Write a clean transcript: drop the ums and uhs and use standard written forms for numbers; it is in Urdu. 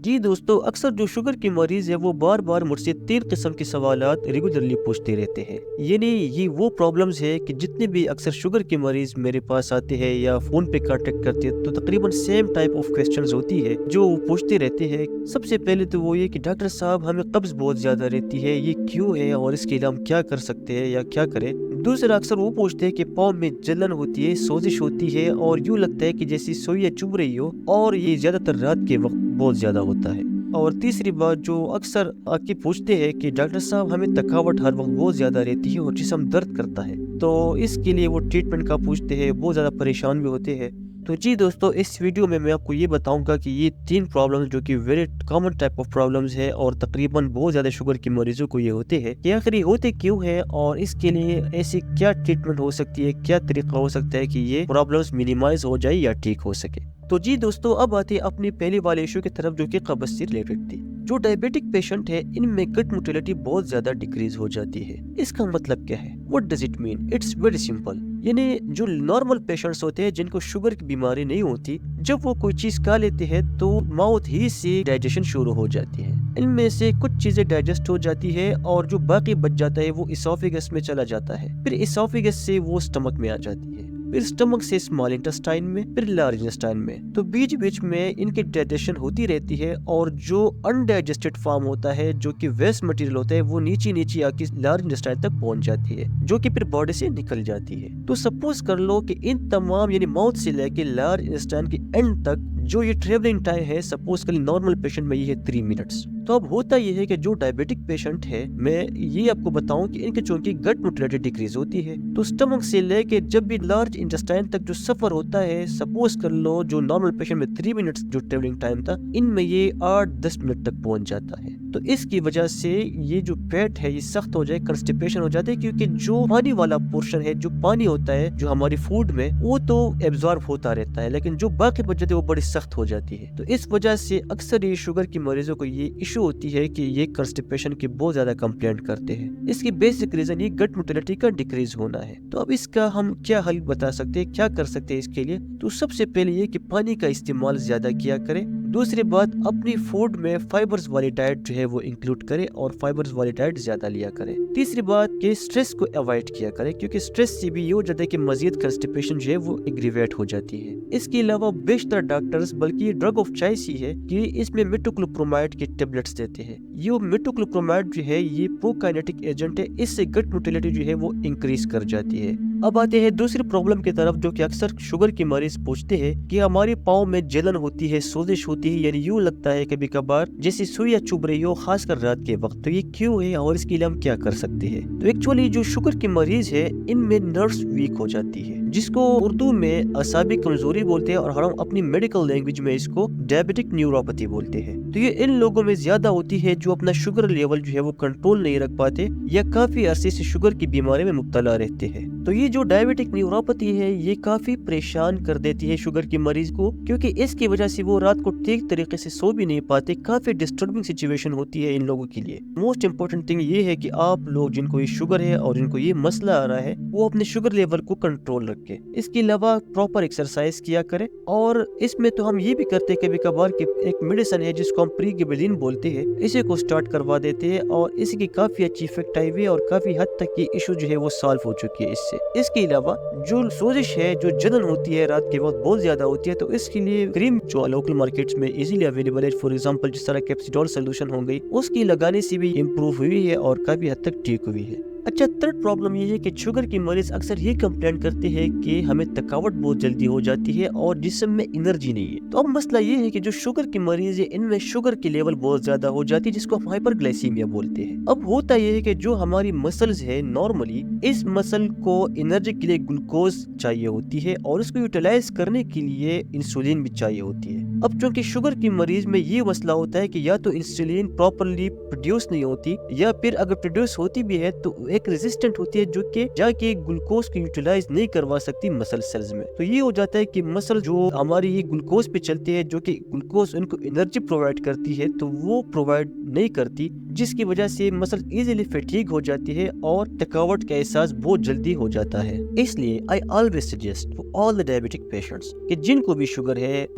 جی دوستو، اکثر جو شوگر کی مریض ہے وہ بار بار مجھ سے 3 قسم کے سوالات ریگولرلی پوچھتے رہتے ہیں۔ یعنی یہ وہ پرابلمز ہے کہ جتنے بھی اکثر شوگر کی مریض میرے پاس آتے ہیں یا فون پہ کانٹیکٹ کرتے ہیں تو تقریباً سیم ٹائپ آف کویسچنز ہوتی ہے جو وہ پوچھتے رہتے ہیں۔ سب سے پہلے تو وہ یہ کہ ڈاکٹر صاحب ہمیں قبض بہت زیادہ رہتی ہے، یہ کیوں ہے اور اس کے لیے ہم کیا کر سکتے ہیں یا کیا کریں۔ دوسرا اکثر وہ پوچھتے ہیں کہ پاؤں میں جلن ہوتی ہے، سوزش ہوتی ہے اور یوں لگتا ہے کہ جیسی سوئیاں چبھ رہی ہو، اور یہ زیادہ تر رات کے وقت بہت زیادہ ہوتا ہے۔ اور تیسری بات جو اکثر آ کے پوچھتے ہیں کہ ڈاکٹر صاحب ہمیں تھکاوٹ ہر وقت بہت زیادہ رہتی ہے اور جسم درد کرتا ہے، تو اس کے لیے وہ ٹریٹمنٹ کا پوچھتے ہیں، بہت زیادہ پریشان بھی ہوتے ہیں۔ تو جی دوستو، اس ویڈیو میں آپ کو یہ بتاؤں گا کہ یہ 3 پرابلمز جو کہ very common type of problems ہے اور تقریباً بہت زیادہ شوگر کے مریضوں کو یہ ہوتے ہیں، کہ آخر یہ ہوتے کیوں ہیں اور اس کے لیے ایسی کیا ٹریٹمنٹ ہو سکتی ہے، کیا طریقہ ہو سکتا ہے کہ یہ پرابلمز منیمائز ہو جائے یا ٹھیک ہو سکے۔ تو جی دوستو، اب آتے ہیں اپنی پہلے والے ایشو کی طرف جو کہ قبض سے ریلیٹڈ تھی۔ جو ڈائبیٹک پیشنٹ ہے ان میں گٹ موٹیلٹی بہت زیادہ ڈیکریز ہو جاتی ہے۔ اس کا مطلب کیا ہے؟ What does it mean? It's very simple۔ یعنی جو نارمل پیشنٹس ہوتے ہیں جن کو شوگر کی بیماری نہیں ہوتی، جب وہ کوئی چیز کھا لیتے ہیں تو ماؤتھ ہی سے ڈائجیشن شروع ہو جاتی ہے۔ ان میں سے کچھ چیزیں ڈائجسٹ ہو جاتی ہے اور جو باقی بچ جاتا ہے وہ اسوفیگس میں چلا جاتا ہے، پھر اسوفیگس سے وہ سٹمک میں آ جاتی ہے، پھر سٹمک سے اسمال انٹسٹائن میں، پھر لارج انٹسٹائن میں۔ تو بیچ بیچ میں ان کی ڈائجیشن ہوتی رہتی ہے اور جو انڈائجسٹڈ فارم ہوتا ہے، جو کہ ویسٹ مٹیریل ہوتا ہے، وہ نیچے آ کے لارج انٹسٹائن تک پہنچ جاتی ہے، جو کہ پھر باڈی سے نکل جاتی ہے۔ تو سپوز کر لو کہ ان تمام یعنی ماؤتھ سے لے کے لارج انٹسٹائن کے اینڈ تک جو یہ ٹریولنگ ٹائم ہے، سپوز کر نارمل پیشنٹ میں یہ ہے 3 منٹس۔ تو اب ہوتا یہ ہے کہ جو ڈائبیٹک پیشنٹ ہے، میں یہ آپ کو بتاؤں کہ ان کے چونکہ گٹ موٹیلٹی ڈیکریز ہوتی ہے، تو سٹمک سے لے کے جب بھی لارج انٹسٹائن تک جو سفر ہوتا ہے، سپوز کر لو جو نارمل پیشنٹ میں 3 منٹس جو ٹریولنگ ٹائم تھا، ان میں یہ 8-10 منٹ تک پہنچ جاتا ہے۔ تو اس کی وجہ سے یہ جو پیٹ ہے یہ سخت ہو جائے، کنسٹیپیشن ہو جاتا ہے، کیونکہ جو پانی والا پورشن ہے، جو پانی ہوتا ہے جو ہماری فوڈ میں، وہ تو ایبزارب ہوتا رہتا ہے، لیکن جو باقی بچ جاتے ہیں وہ بڑی سخت ہو جاتی ہے۔ تو اس وجہ سے اکثر یہ شوگر کی مریضوں کو یہ ایشو ہوتی ہے کہ یہ کنسٹیپیشن کی بہت زیادہ کمپلینٹ کرتے ہیں۔ اس کی بیسک ریزن یہ گٹ موٹیلٹی کا ڈیکریز ہونا ہے۔ تو اب اس کا ہم کیا حل بتا سکتے ہیں، کیا کر سکتے ہیں اس کے لیے؟ تو سب سے پہلے یہ کہ پانی کا استعمال زیادہ کیا کریں۔ دوسری بات، اپنی فوڈ میں فائبرز والی ڈائٹ جو ہے وہ انکلوڈ کریں اور فائبرز والی ڈائٹ زیادہ لیا کریں۔ تیسری بات کہ سٹریس کو اوائڈ کیا کریں، کیونکہ سٹریس سے بھی یہ ہو جاتا ہے کہ مزید کنسٹیپیشن جو ہے وہ ایگریویٹ ہو جاتی ہے۔ اس کے علاوہ بیشتر ڈاکٹرز بلکہ یہ ڈرگ آف چوائس ہی ہے کہ اس میں میٹوکلوپرومائڈ کے ٹیبلٹس دیتے ہیں۔ یہ میٹوکلوپرومائڈ جو ہے یہ پروکائنیٹک ایجنٹ ہے، اس سے گٹ موٹیلٹی جو ہے وہ انکریز کر جاتی ہے۔ اب آتے ہیں دوسری پرابلم کی طرف جو کہ اکثر شوگر کے مریض پوچھتے ہیں کہ ہمارے پاؤں میں جلن ہوتی ہے، سوزش ہوتی ہے، یعنی یوں لگتا ہے کبھی کبھار جیسے سوئیاں چبھ رہی ہو، خاص کر رات کے وقت۔ تو یہ کیوں ہے اور اس کے لیے ہم کیا کر سکتے ہیں؟ تو ایکچولی جو شوگر کے مریض ہے ان میں نروز ویک ہو جاتی ہے، جس کو اردو میں اعصابی کمزوری بولتے ہیں اور ہم اپنی میڈیکل لینگویج میں اس کو ڈائبیٹک نیوروپیتھی بولتے ہیں۔ تو یہ ان لوگوں میں زیادہ ہوتی ہے جو اپنا شوگر لیول جو ہے وہ کنٹرول نہیں رکھ پاتے یا کافی عرصے سے شوگر کی بیماری میں مبتلا رہتے ہیں۔ تو یہ جو ڈائبیٹک نیوروپیتھی ہے یہ کافی پریشان کر دیتی ہے شوگر کے مریض کو، کیونکہ اس کی وجہ سے وہ رات کو ٹھیک طریقے سے سو بھی نہیں پاتے۔ کافی ڈسٹربنگ سچویشن ہوتی ہے ان لوگوں کے لیے۔ موسٹ امپورٹنٹ تھنگ یہ ہے کہ آپ لوگ جن کو یہ شوگر ہے اور جن کو یہ مسئلہ آ رہا ہے وہ اپنے شوگر لیول کو کنٹرول رکھیں۔ اس کے علاوہ پراپر ایکسرسائز کیا کریں، اور اس میں تو ہم یہ بھی کرتے ہیں کبھی کبھار کہ ایک میڈیسن ہے جس کو ہم پریگبلین بولتے ہیں، اسے کو سٹارٹ کروا دیتے ہیں اور اس کی کافی اچھی افیکٹ آئی ہوئی ہے اور کافی حد تک یہ ایشو جو ہے وہ سالو ہو چکی ہے اس سے۔ اس کے علاوہ جو سوزش ہے، جو جلن ہوتی ہے رات کے وقت بہت زیادہ ہوتی ہے، تو اس کے لیے کریم جو لوکل مارکیٹس میں ایزیلی اویلیبل ہے، فار ایگزامپل جس طرح کیپسیڈول سولوشن ہو گئی، اس کی لگانے سے بھی امپروو ہوئی ہے اور کافی حد تک ٹھیک ہوئی ہے۔ اچھا، تھرڈ پرابلم یہ ہے کہ شوگر کے مریض اکثر یہ کمپلین کرتے ہیں کہ ہمیں تھکاوٹ بہت جلدی ہو جاتی ہے اور جسم میں انرجی نہیں ہے۔ تو اب مسئلہ یہ ہے کہ جو شوگر کے مریض ہے ان میں شوگر کی لیول بہت زیادہ ہو جاتی ہے، جس کو ہم ہائپر گلائسیمیا بولتے ہیں۔ اب ہوتا یہ ہے کہ جو ہماری مسلز ہے نارملی اس مسل کو انرجی کے لیے گلوکوز چاہیے ہوتی ہے اور اس کو یوٹیلائز کرنے کے لیے انسولین بھی چاہیے ہوتی ہے۔ اب چونکہ شوگر کی مریض میں یہ مسئلہ ہوتا ہے کہ یا تو انسولین پراپرلی پروڈیوس نہیں ہوتی، یا پھر اگر پروڈیوس ہوتی بھی ہے تو ایک ریزسٹنٹ ہوتی ہے جو کہ جا کے گلوکوز کو یوٹیلائز نہیں کروا سکتی مسل سیلز میں۔ تو یہ ہو جاتا ہے کہ مسل جو ہماری یہ گلوکوز پہ چلتے ہیں، جو کہ گلوکوز ان کو انرجی پرووائڈ کرتی ہے، تو وہ پرووائڈ نہیں کرتی، جس کی وجہ سے مسل ایزیلی فیٹیگ ہو جاتی ہے اور تھکاوٹ کا احساس بہت جلدی ہو جاتا ہے۔ اس لیے I always suggest to all the diabetic patients کہ جن کو بھی شوگر ہے